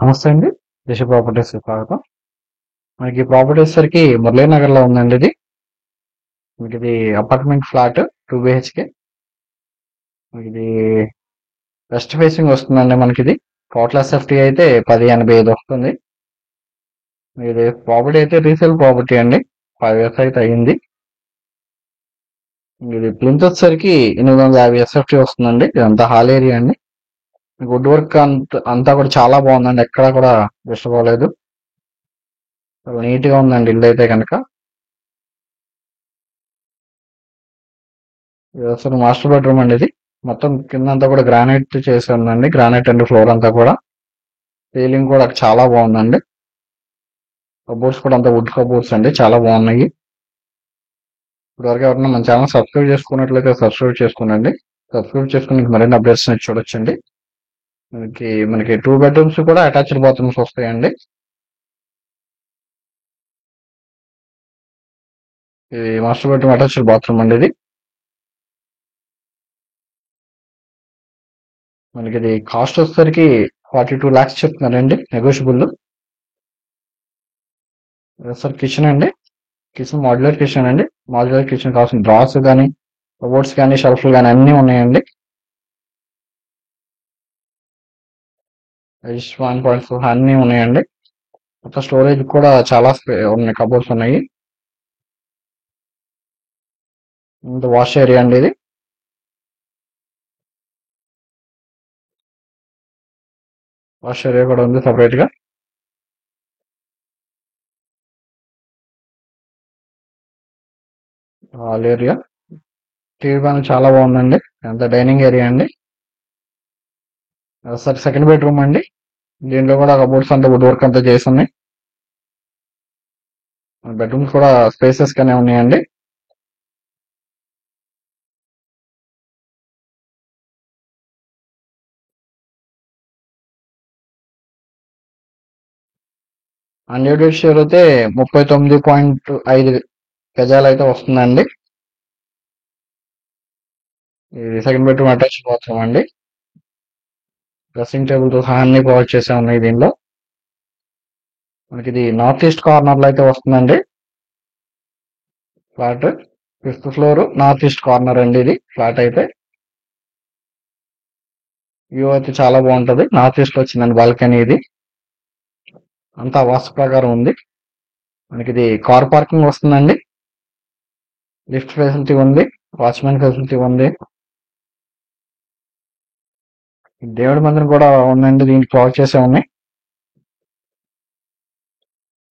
నమస్తే అండి. దిశ ప్రాపర్టీస్ స్వాగతం. మనకి ప్రాపర్టీ వచ్చేసరికి మురళీనగర్ లో ఉందండి. ఇది అపార్ట్మెంట్ ఫ్లాట్ 2 BHK. ఇది వెస్ట్ ఫేసింగ్ వస్తుందండి. మనకిది టోటల్ ఎస్ఎఫ్టీ అయితే 1085 వస్తుంది. ఇది ప్రాపర్టీ అయితే రీసేల్ ప్రాపర్టీ అండి. 5 years అయితే అయ్యింది. ఇది ప్లింత్ వచ్చేసరికి 850 ఎస్ఎఫ్టీ వస్తుందండి. ఇదంతా హాల్ ఏరియా అండి. వుడ్ వర్క్ అంతా కూడా చాలా బాగుందండి. ఎక్కడా కూడా డిస్టర్బ్ అవ్వలేదు. నీట్ గా ఉందండి ఇల్లు అయితే కనుక. ఇది అసలు మాస్టర్ బెడ్రూమ్ అండి. ఇది మొత్తం కింద అంతా కూడా గ్రానైట్ చేసి ఉందండి. గ్రానైట్ అండి ఫ్లోర్ అంతా కూడా. సీలింగ్ కూడా చాలా బాగుందండి. కబోర్డ్స్ కూడా అంతా వుడ్ కబోర్డ్స్ అండి, చాలా బాగున్నాయి. ఇప్పటివరకు ఎవరైనా మన ఛానల్ సబ్స్క్రైబ్ చేసుకున్నట్లయితే సబ్స్క్రైబ్ చేసుకోండి. సబ్స్క్రైబ్ చేసుకుని మరిన్ని అప్డేట్స్ చూడొచ్చండి. మనకి 2 bedrooms కూడా అటాచ్డ్ బాత్రూమ్స్ వస్తాయండి. ఇది మాస్టర్ బెడ్రూమ్ అటాచ్డ్ బాత్రూమ్ అండి. ఇది మనకి ఇది కాస్ట్ వచ్చేసరికి 42 lakhs చెప్తున్నారండి, నెగోషియబుల్. సార్ కిచెన్ అండి. కిచెన్ మాడ్యులర్ కిచెన్ అండి. మాడ్యులర్ కిచెన్ కావాల్సిన డ్రాస్ కానీ, కబోర్డ్స్ కానీ, షెల్ఫ్లు కానీ అన్నీ ఉన్నాయండి. 1.4 అన్నీ ఉన్నాయండి. మొత్తం స్టోరేజ్ కూడా చాలా ఉన్నాయి, కబోర్డ్స్ ఉన్నాయి. వాష్ ఏరియా అండి. ఇది వాష్ ఏరియా కూడా ఉంది సపరేట్ గా. హాల్ ఏరియా, టీవీ ప్యానల్ చాలా బాగుందండి. అంత డైనింగ్ ఏరియా అండి. సార్ సెకండ్ బెడ్రూమ్ అండి. దీంట్లో కూడా కబోర్డ్స్ అంతా వుడ్ వర్క్ అంతా చేసి ఉన్నాయి. బెడ్రూమ్స్ కూడా స్పేసెస్ గానే ఉన్నాయండి. అన్డివైడెడ్ షేర్ అయితే 39.5 గజాలు అయితే వస్తుందండి. ఇది సెకండ్ బెడ్రూమ్ అటాచ్ బాత్రూమ్ అండి. డ్రెస్సింగ్ టేబుల్ తో సహా అన్ని ప్రొవైడ్ చేసే ఉన్నాయి దీనిలో. మనకి ఇది నార్త్ ఈస్ట్ కార్నర్ లో అయితే వస్తుందండి flat. 5th floor north east corner అండి. ఇది ఫ్లాట్ అయితే వ్యూ అయితే చాలా బాగుంటది. నార్త్ ఈస్ట్ లో వచ్చిందండి బాల్కనీ. ఇది అంతా వాస్తు ప్రకారం ఉంది. మనకి ఇది కార్ పార్కింగ్ వస్తుందండి. లిఫ్ట్ ఫెసిలిటీ ఉంది, వాచ్మెన్ ఫెసిలిటీ ఉంది. దేవుడి మందిరం కూడా ఉందండి, దీనికి ప్రొవైడ్ చేసే ఉన్నాయి.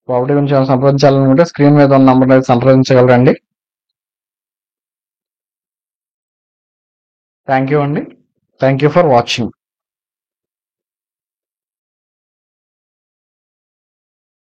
ప్రాపర్టీ గురించి ఏమైనా సంప్రదించాలనుకుంటే స్క్రీన్ మీద ఉన్న నంబర్ అయితే సంప్రదించగలరండి. థ్యాంక్ యూ అండి. Thank you for watching.